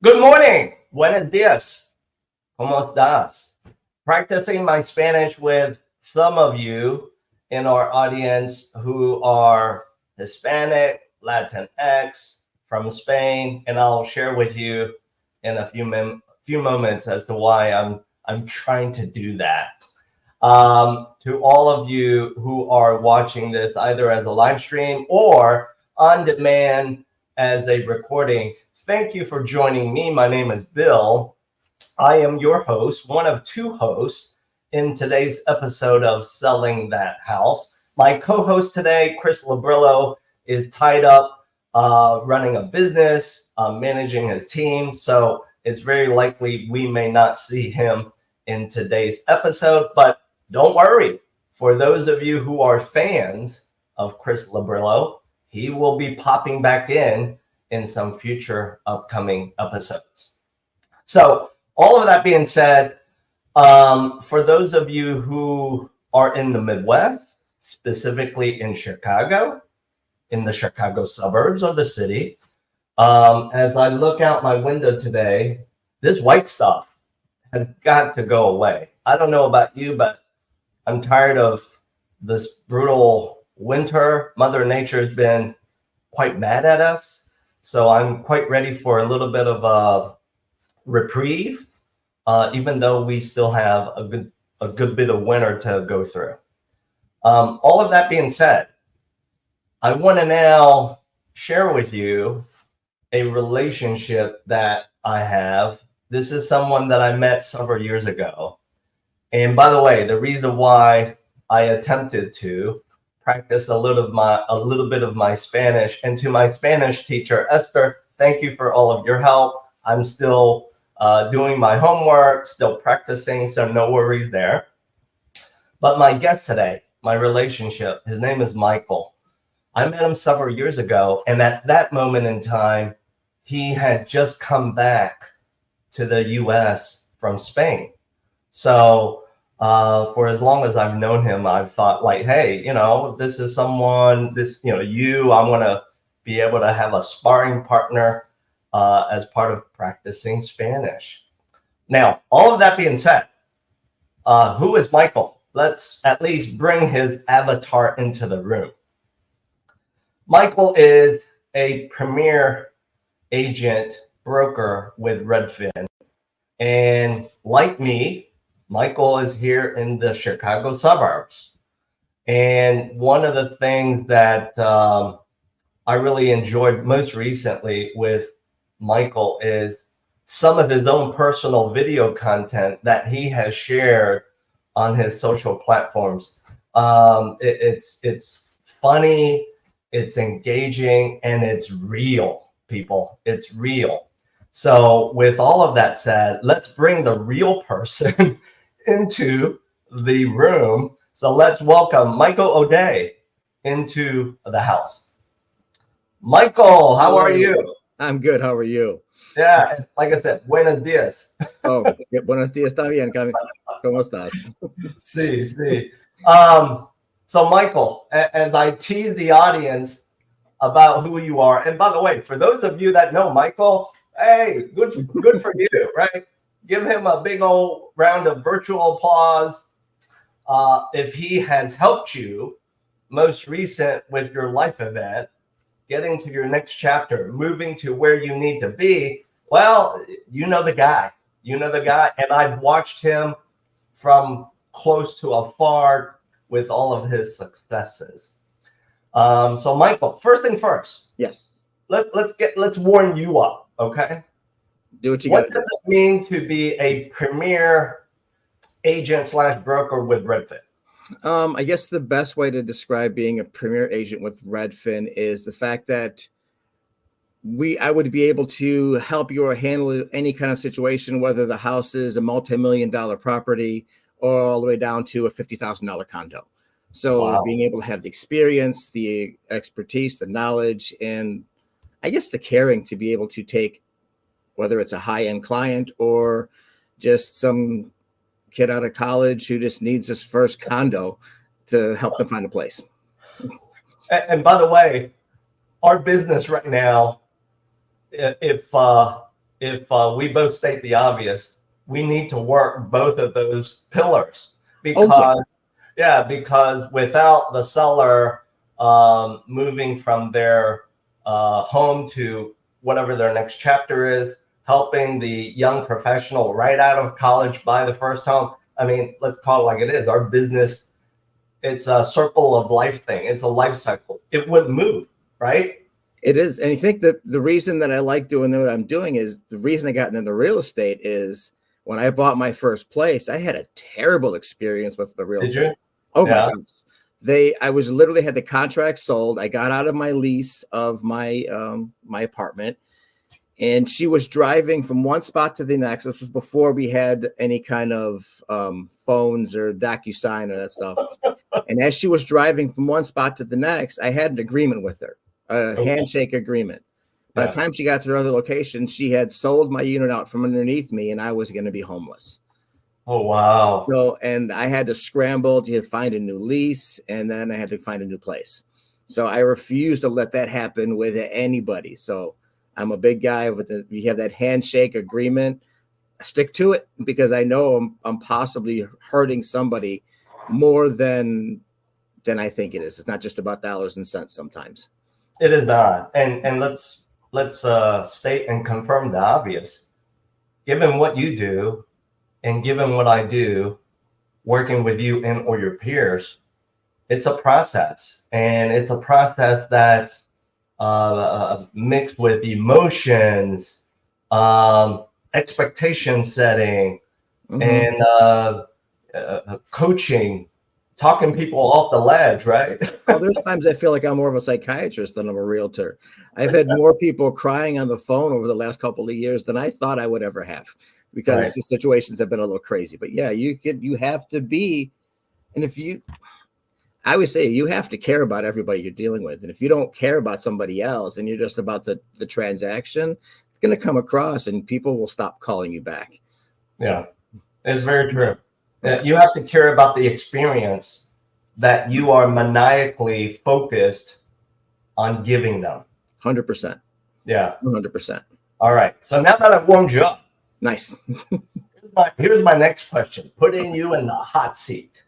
Good morning. Buenos días. ¿Cómo estás? Practicing my Spanish with some of you in our audience who are Hispanic, Latinx, from Spain, and I'll share with you in a few moments as to why I'm trying to do that. To all of you who are watching this either as a live stream or on demand as a recording, thank you for joining me. My name is Bill. I am your host, one of two hosts in today's episode of Selling That House. My co-host today, Chris Lobrillo, is tied up running a business, managing his team. So it's very likely we may not see him in today's episode, but don't worry. For those of you who are fans of Chris Lobrillo, he will be popping back in some future upcoming episodes. So all of that being said, for those of you who are in the Midwest, specifically in Chicago, in the Chicago suburbs of the city, as I look out my window today, this white stuff has got to go away. I don't know about you, but I'm tired of this brutal winter. Mother Nature has been quite mad at us. So I'm quite ready for a little bit of a reprieve, even though we still have a good bit of winter to go through. All of that being said, I want to now share with you a relationship that I have. This is someone that I met several years ago. And by the way, the reason why I attempted to practice a little bit of my Spanish, and to my Spanish teacher, Esther, thank you for all of your help. I'm still doing my homework, still practicing, so no worries there. But my guest today, my relationship, his name is Michael. I met him several years ago, and at that moment in time, he had just come back to the US from Spain. So for as long as I've known him, I've thought like, hey, this is someone, I want to be able to have a sparring partner as part of practicing Spanish. Now, all of that being said, who is Michael? Let's at least bring his avatar into the room. Michael is a premier agent broker with Redfin. And like me, Michael is here in the Chicago suburbs. And one of the things that I really enjoyed most recently with Michael is some of his own personal video content that he has shared on his social platforms. It's funny, it's engaging, and it's real, people. It's real. So with all of that said, let's bring the real person into the room. So let's welcome Michael Odeh into the house. Michael, how are you? I'm good. How are you? Yeah, like I said, buenos días. Oh, buenos días, está bien. ¿Cómo estás? Sí. So Michael, as I tease the audience about who you are, and by the way, for those of you that know Michael, hey, good for you, right? Give him a big old round of virtual applause. If he has helped you most recent with your life event, getting to your next chapter, moving to where you need to be, well, you know the guy. And I've watched him from close to afar with all of his successes. So Michael, first thing first. Yes. Let's warm you up, okay? Do what you got. What does it mean to be a premier agent / broker with Redfin? I guess the best way to describe being a premier agent with Redfin is the fact that I would be able to help you or handle any kind of situation, whether the house is a multi-million-dollar property or all the way down to a $50,000 condo. So wow. Being able to have the experience, the expertise, the knowledge, and I guess the caring to be able to take, whether it's a high-end client or just some kid out of college who just needs his first condo, to help them find a place. And by the way, our business right now, if if we both state the obvious, we need to work both of those pillars because, because without the seller moving from their home to whatever their next chapter is, helping the young professional right out of college buy the first home. I mean, let's call it like it is. Our business, it's a circle of life thing. It's a life cycle. It wouldn't move, right? It is. And I think that the reason that I like doing what I'm doing is the reason I got into real estate is when I bought my first place, I had a terrible experience with the realtor. Did you? Oh my gosh. I was literally had the contract sold. I got out of my lease of my my apartment, and she was driving from one spot to the next. This was before we had any kind of phones or DocuSign or that stuff. And as she was driving from one spot to the next, I had an agreement with her, a handshake agreement. By the time she got to her other location, she had sold my unit out from underneath me, and I was going to be homeless. Oh, wow. So, and I had to scramble to find a new lease, and then I had to find a new place. So I refused to let that happen with anybody. So I'm a big guy with we have that handshake agreement. I stick to it because I know I'm possibly hurting somebody more than I think it is. It's not just about dollars and cents sometimes. It is not. And let's state and confirm the obvious. Given what you do and given what I do, working with you and or your peers, it's a process. And it's a process that's mixed with emotions, expectation setting, and coaching, talking people off the ledge, right? Well, there's times I feel like I'm more of a psychiatrist than I'm a realtor. I've had more people crying on the phone over the last couple of years than I thought I would ever have, because the situations have been a little crazy. But yeah, you have to be, and I would say you have to care about everybody you're dealing with. And if you don't care about somebody else and you're just about the transaction, it's going to come across and people will stop calling you back. Yeah, it's very true. You have to care about the experience that you are maniacally focused on giving them. 100%. Yeah. 100%. All right. So now that I've warmed you up. Nice. here's my next question. Putting you in the hot seat.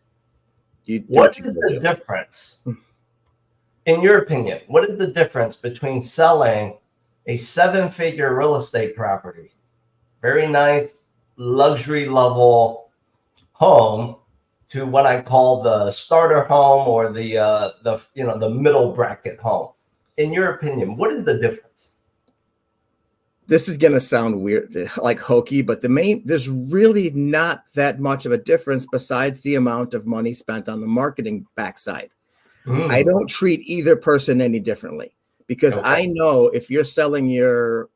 What is the difference, in your opinion, what is the difference between selling a 7-figure real estate property, very nice luxury level home, to what I call the starter home or the middle bracket home? In your opinion, what is the difference? This is going to sound weird, like hokey, but there's really not that much of a difference besides the amount of money spent on the marketing backside. I don't treat either person any differently, because I know if you're selling your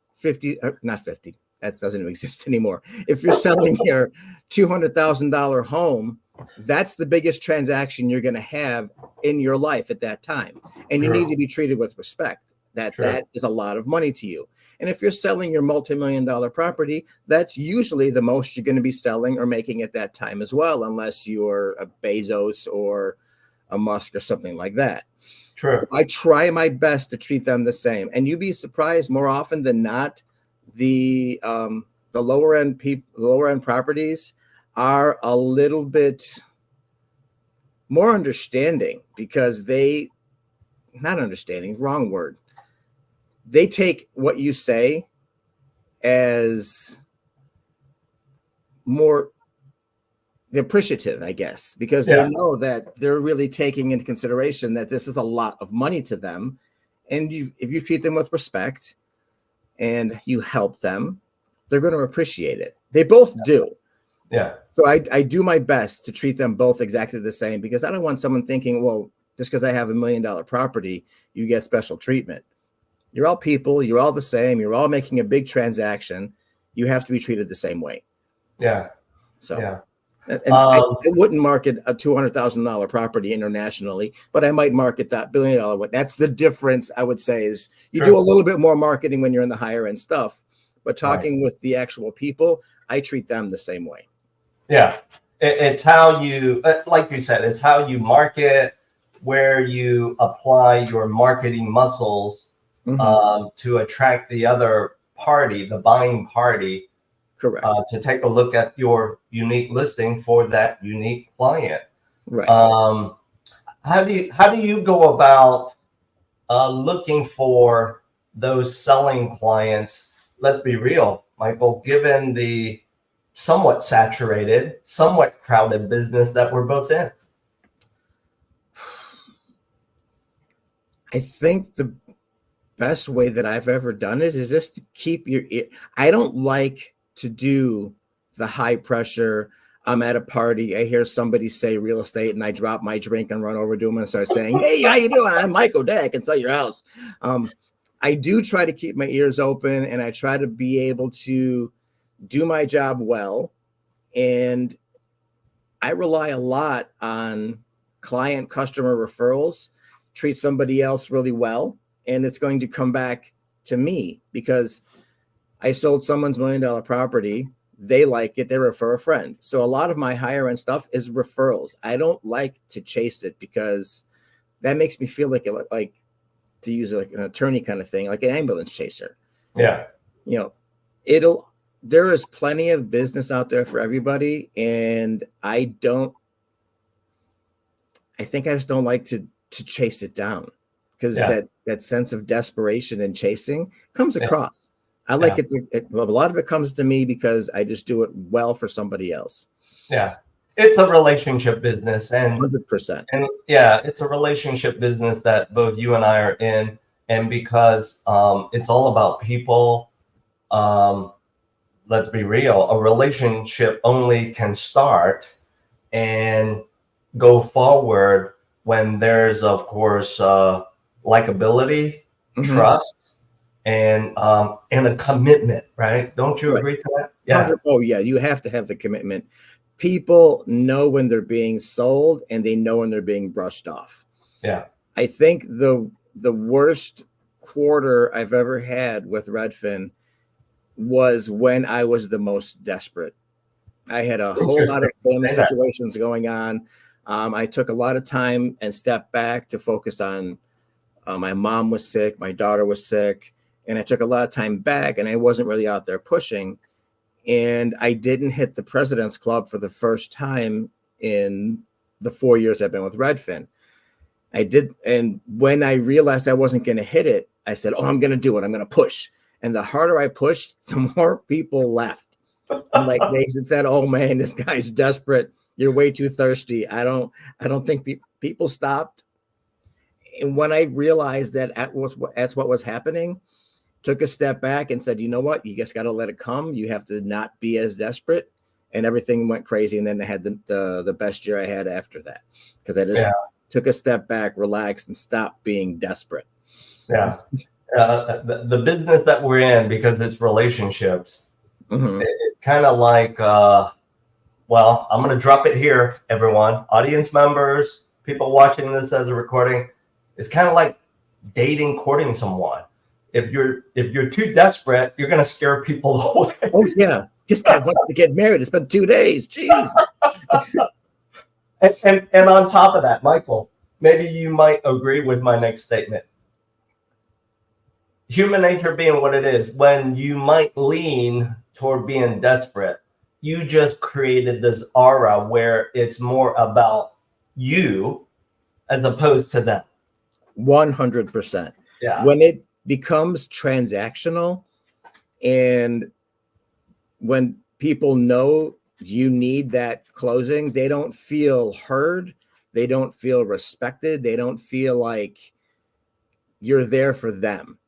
not 50, that doesn't even exist anymore. If you're selling your $200,000 home, that's the biggest transaction you're going to have in your life at that time. And you need to be treated with respect. That is a lot of money to you. And if you're selling your multi-million-dollar property, that's usually the most you're going to be selling or making at that time as well, unless you're a Bezos or a Musk or something like that. True. So I try my best to treat them the same. And you'd be surprised, more often than not, the lower end properties are a little bit more understanding, because not understanding, wrong word. They take what you say as more appreciative, I guess, because they know that they're really taking into consideration that this is a lot of money to them. And if you treat them with respect and you help them, they're going to appreciate it. They both do. Yeah. So I do my best to treat them both exactly the same, because I don't want someone thinking, well, just because I have $1 million property, you get special treatment. You're all people. You're all the same. You're all making a big transaction. You have to be treated the same way. Yeah. So, yeah. And I wouldn't market a $200,000 property internationally, but I might market that $1 billion one. That's the difference, I would say, is you do a little bit more marketing when you're in the higher end stuff, but talking with the actual people, I treat them the same way. Yeah. It's how you, like you said, it's how you market, where you apply your marketing muscles to attract the other party, the buying party, Correct. to take a look at your unique listing for that unique client. Right. How do you go about looking for those selling clients? Let's be real, Michael, given the somewhat saturated, somewhat crowded business that we're both in. I think the best way that I've ever done it is just to keep your ear. I don't like to do the high pressure. I'm at a party, I hear somebody say real estate, and I drop my drink and run over to them and start saying, "Hey, how you doing? I'm Mike Odeh. I can sell your house." I do try to keep my ears open, and I try to be able to do my job well. And I rely a lot on client customer referrals. Treat somebody else really well, and it's going to come back to me because I sold someone's $1 million property. They like it, they refer a friend. So a lot of my higher end stuff is referrals. I don't like to chase it because that makes me feel like to use like an attorney kind of thing, like an ambulance chaser. Yeah. You know, there is plenty of business out there for everybody. And I think I just don't like to chase it down because that sense of desperation and chasing comes across. I like it. A lot of it comes to me because I just do it well for somebody else. Yeah. It's a relationship business, and 100%. And yeah, it's a relationship business that both you and I are in. And because it's all about people, let's be real, a relationship only can start and go forward when there's, of course, likability, trust, and a commitment, right? Don't you agree to that? Yeah. Oh, yeah. You have to have the commitment. People know when they're being sold, and they know when they're being brushed off. Yeah. I think the worst quarter I've ever had with Redfin was when I was the most desperate. I had a whole lot of family situations going on. I took a lot of time and stepped back to focus on my mom was sick, my daughter was sick, and I took a lot of time back, and I wasn't really out there pushing. And I didn't hit the President's Club for the first time in the 4 years I've been with Redfin. I did. And when I realized I wasn't going to hit it, I said, "Oh, I'm going to do it. I'm going to push." And the harder I pushed, the more people left. I'm like, they said, "Oh man, this guy's desperate. You're way too thirsty." I don't think people stopped. And when I realized that that's what was happening, took a step back and said, "You know what? You just got to let it come. You have to not be as desperate." And everything went crazy. And then I had the best year I had after that because I just took a step back, relaxed, and stopped being desperate. Yeah. The business that we're in, because it's relationships, it's kind of like, well, I'm going to drop it here, everyone, audience members, people watching this as a recording. It's kind of like courting someone. If you're too desperate, you're going to scare people away. Oh yeah. This guy wants to get married. It's been 2 days. Jeez. and on top of that, Michael, maybe you might agree with my next statement. Human nature being what it is, when you might lean toward being desperate, you just created this aura where it's more about you as opposed to them. 100%. Yeah. When it becomes transactional, and when people know you need that closing, they don't feel heard, they don't feel respected, they don't feel like you're there for them.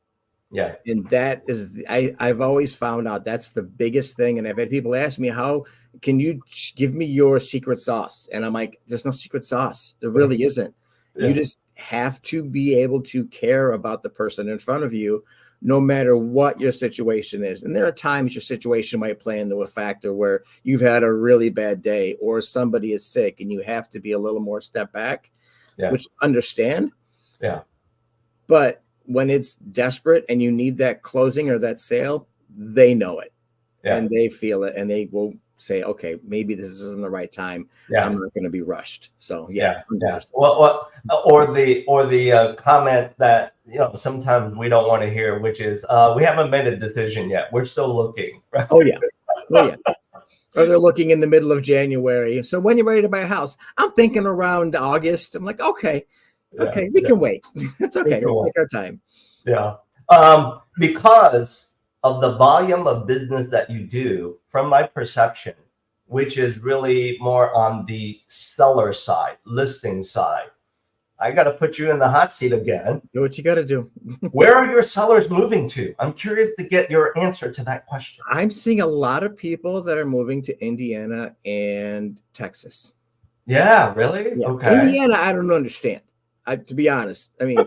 Yeah. And that is, I've always found out that's the biggest thing. And I've had people ask me, "How can you give me your secret sauce?" And I'm like, there's no secret sauce. There really isn't. You just have to be able to care about the person in front of you, no matter what your situation is. And there are times your situation might play into a factor where you've had a really bad day or somebody is sick and you have to be a little more step back, which understand. Yeah. But when it's desperate and you need that closing or that sale, they know it and they feel it, and they will say, okay, maybe this isn't the right time. Yeah. I'm not going to be rushed. So Yeah. Well, or the comment that, sometimes we don't want to hear, which is, we haven't made a decision yet. We're still looking. Right? Oh yeah. Oh yeah. Or they're looking in the middle of January. So when you're ready to buy a house, I'm thinking around August. I'm like, okay, we can wait. It's okay. We'll take our time. Yeah. Because of the volume of business that you do, from my perception, which is really more on the seller side, listing side, I got to put you in the hot seat again. Do what you got to do. Where are your sellers moving to? I'm curious to get your answer to that question. I'm seeing a lot of people that are moving to Indiana and Texas. Yeah, really? Yeah. Okay. Indiana, I don't understand. To be honest, I mean,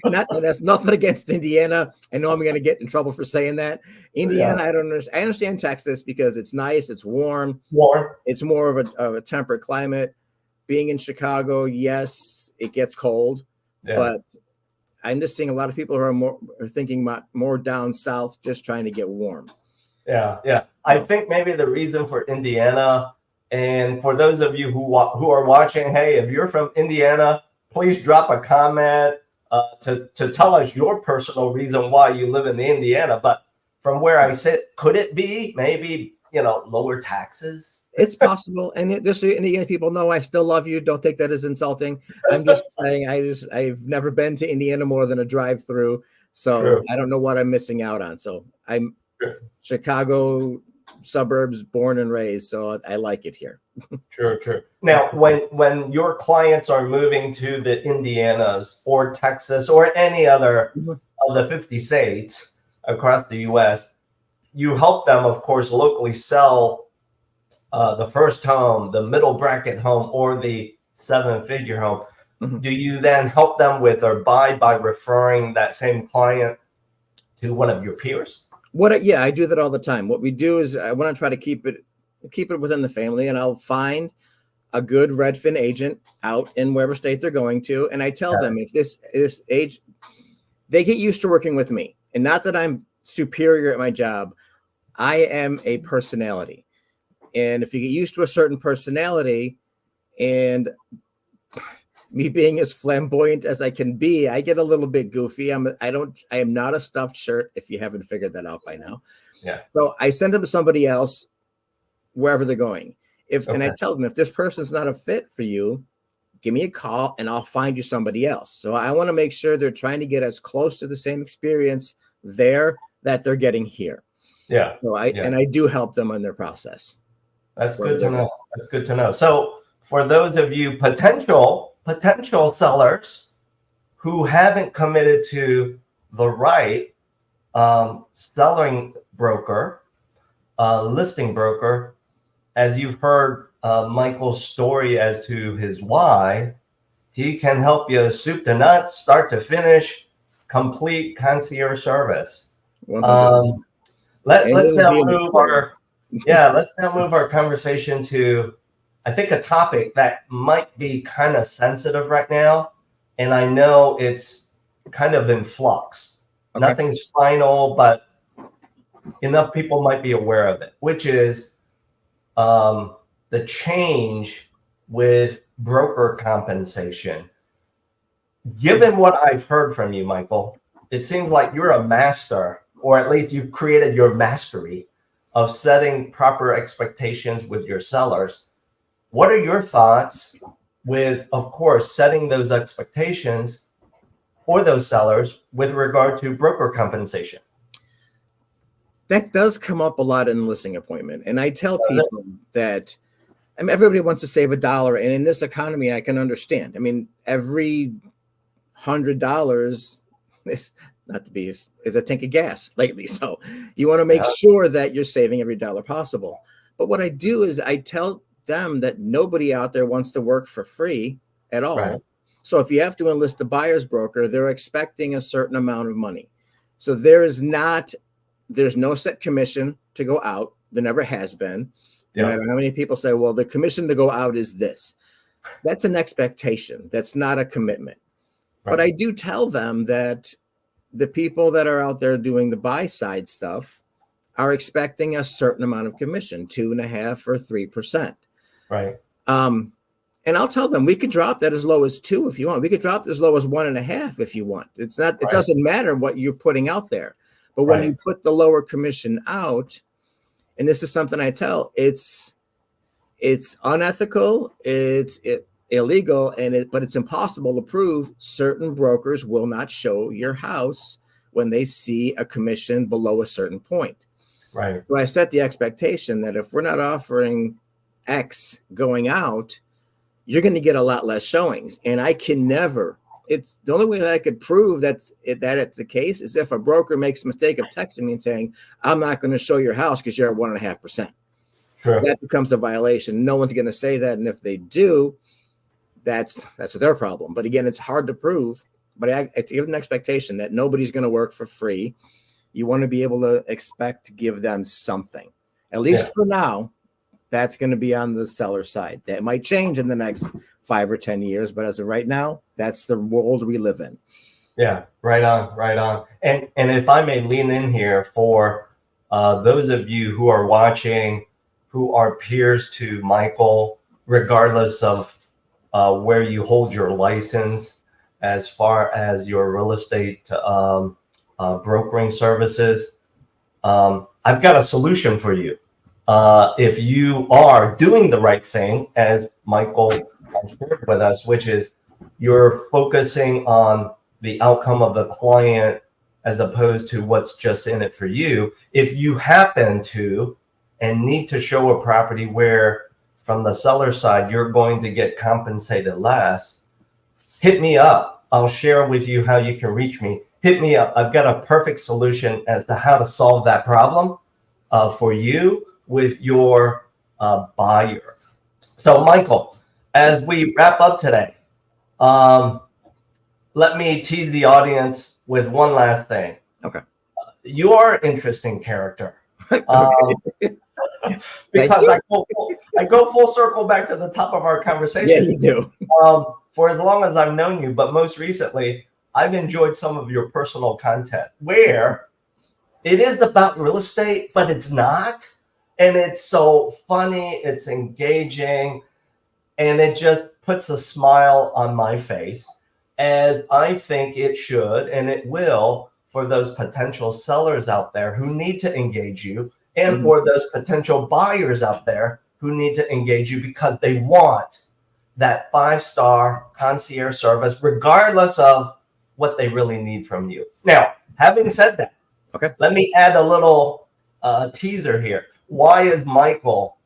that's nothing against Indiana. I know I'm going to get in trouble for saying that. Indiana, I don't understand. I understand Texas because it's nice, it's warm, it's more of a temperate climate. Being in Chicago, yes, it gets cold, but I'm just seeing a lot of people who are thinking more down south, just trying to get warm. Yeah. I think maybe the reason for Indiana, and for those of you who are watching, hey, if you're from Indiana, please drop a comment to tell us your personal reason why you live in Indiana. But from where I sit, could it be maybe, lower taxes? It's possible. And just so Indiana people know, I still love you. Don't take that as insulting. I'm just saying I've never been to Indiana more than a drive through. So I don't know what I'm missing out on. So I'm Chicago suburbs, born and raised. So I like it here. True. Now, when your clients are moving to the Indianas or Texas or any other of the 50 states across the U.S., you help them, of course, locally sell the first home, the middle bracket home, or the 7-figure home. Do you then help them with or buy by referring that same client to one of your peers? I do that all the time. What we do is I want to try to keep it within the family, and I'll find a good Redfin agent out in wherever state they're going to, and I tell them if this age, they get used to working with me, and not that I'm superior at my job. I am a personality, and if you get used to a certain personality, and me being as flamboyant as I can be, I get a little bit goofy. I am not a stuffed shirt, if you haven't figured that out by now. Yeah. So I send them to somebody else wherever they're going. And I tell them, if this person's not a fit for you, give me a call and I'll find you somebody else. So I want to make sure they're trying to get as close to the same experience there that they're getting here. Yeah. So I do help them on their process. That's good to know. That's good to know. So for those of you potential sellers who haven't committed to the right selling broker, listing broker, as you've heard Michael's story as to his why, he can help you soup to nuts, start to finish, complete concierge service. Let's now move our conversation to, I think, a topic that might be kind of sensitive right now, and I know it's kind of in flux. Nothing's final, but enough people might be aware of it, which is the change with broker compensation. Given what I've heard from you, Michael, it seems like you're a master, or at least you've created your mastery of setting proper expectations with your sellers. What are your thoughts with, of course, setting those expectations for those sellers with regard to broker compensation? That does come up a lot in the listing appointment. And I tell people that everybody wants to save $1. And in this economy, I can understand. I mean, every $100 is a tank of gas lately. So you want to make sure that you're saving every dollar possible. But what I do is I tell them that nobody out there wants to work for free at all. Right. So if you have to enlist a buyer's broker, they're expecting a certain amount of money. So there's no set commission to go out. There never has been. No matter how many people say, well, the commission to go out is this. That's an expectation. That's not a commitment. Right. But I do tell them that the people that are out there doing the buy side stuff, are expecting a certain amount of commission, 2.5% or 3%. Right. And I'll tell them we could drop that as low as 2 if you want. We could drop it as low as 1.5 if you want. It's not. It doesn't matter what you're putting out there. But when you put the lower commission out, and this is something I tell, it's unethical, it's illegal, but it's impossible to prove. Certain brokers will not show your house when they see a commission below a certain point. Right. So I set the expectation that if we're not offering X going out, you're going to get a lot less showings. And I can never, it's the only way that I could prove that it's the case is if a broker makes a mistake of texting me and saying, I'm not going to show your house because you're at 1.5%. True. That becomes a violation. No one's going to say that. And if they do, that's their problem. But again, it's hard to prove. But I give an expectation that nobody's going to work for free. You want to be able to expect to give them something, at least for now. That's going to be on the seller side. That might change in the next 5 or 10 years, but as of right now, that's the world we live in. Yeah, right on, right on. And if I may lean in here for those of you who are watching, who are peers to Michael, regardless of where you hold your license, as far as your real estate brokering services, I've got a solution for you. If you are doing the right thing, as Michael shared with us, which is you're focusing on the outcome of the client as opposed to what's just in it for you. If you happen to and need to show a property where from the seller side, you're going to get compensated less, hit me up. I'll share with you how you can reach me. Hit me up. I've got a perfect solution as to how to solve that problem for you with your buyer. So Michael, as we wrap up today, let me tease the audience with one last thing. Okay. You are an interesting character. Okay. Because I go full circle back to the top of our conversation. Yeah, you do. For as long as I've known you, but most recently, I've enjoyed some of your personal content where it is about real estate, but it's not. And it's so funny, it's engaging, and it just puts a smile on my face, as I think it should, and it will, for those potential sellers out there who need to engage you, and for those potential buyers out there who need to engage you because they want that 5-star concierge service, regardless of what they really need from you. Now, having said that, okay, let me add a little teaser here. Why is Michael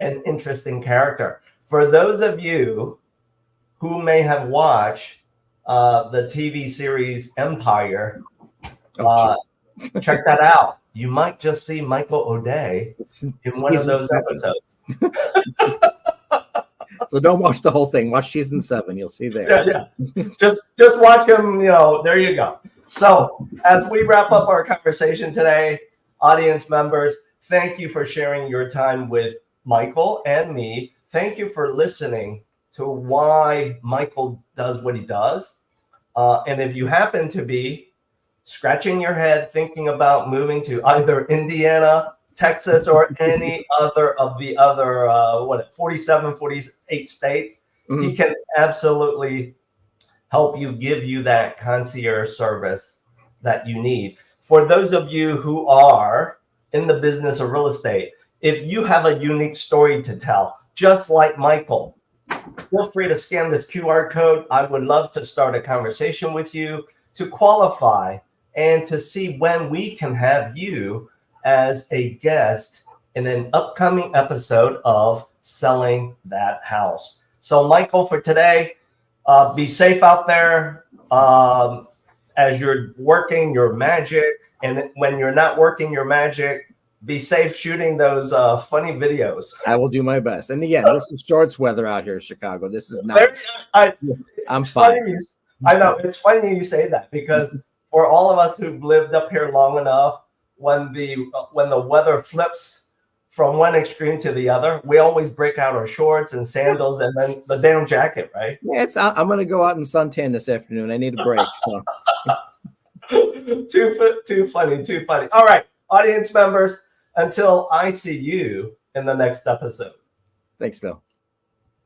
an interesting character? For those of you who may have watched the TV series Empire, check that out. You might just see Michael Odeh in one of those episodes. So don't watch the whole thing. Watch season 7. You'll see there. Yeah. Just watch him. There you go. So as we wrap up our conversation today, audience members, thank you for sharing your time with Michael and me. Thank you for listening to why Michael does what he does. And if you happen to be scratching your head thinking about moving to either Indiana, Texas, or any other of the other 47, 48 states, he can absolutely help you, give you that concierge service that you need. For those of you who are in the business of real estate, if you have a unique story to tell, just like Michael, feel free to scan this QR code. I would love to start a conversation with you to qualify and to see when we can have you as a guest in an upcoming episode of Selling That House. So Michael, for today, be safe out there as you're working your magic. And when you're not working your magic, be safe shooting those funny videos. I will do my best. And again, this is shorts weather out here in Chicago. This is not. I'm fine. I know. It's funny you say that because for all of us who've lived up here long enough, when the weather flips from one extreme to the other, we always break out our shorts and sandals and then the down jacket, right? Yeah, I'm going to go out and suntan this afternoon. I need a break. So. Too funny. All right. Audience members, until I see you in the next episode. Thanks, Bill.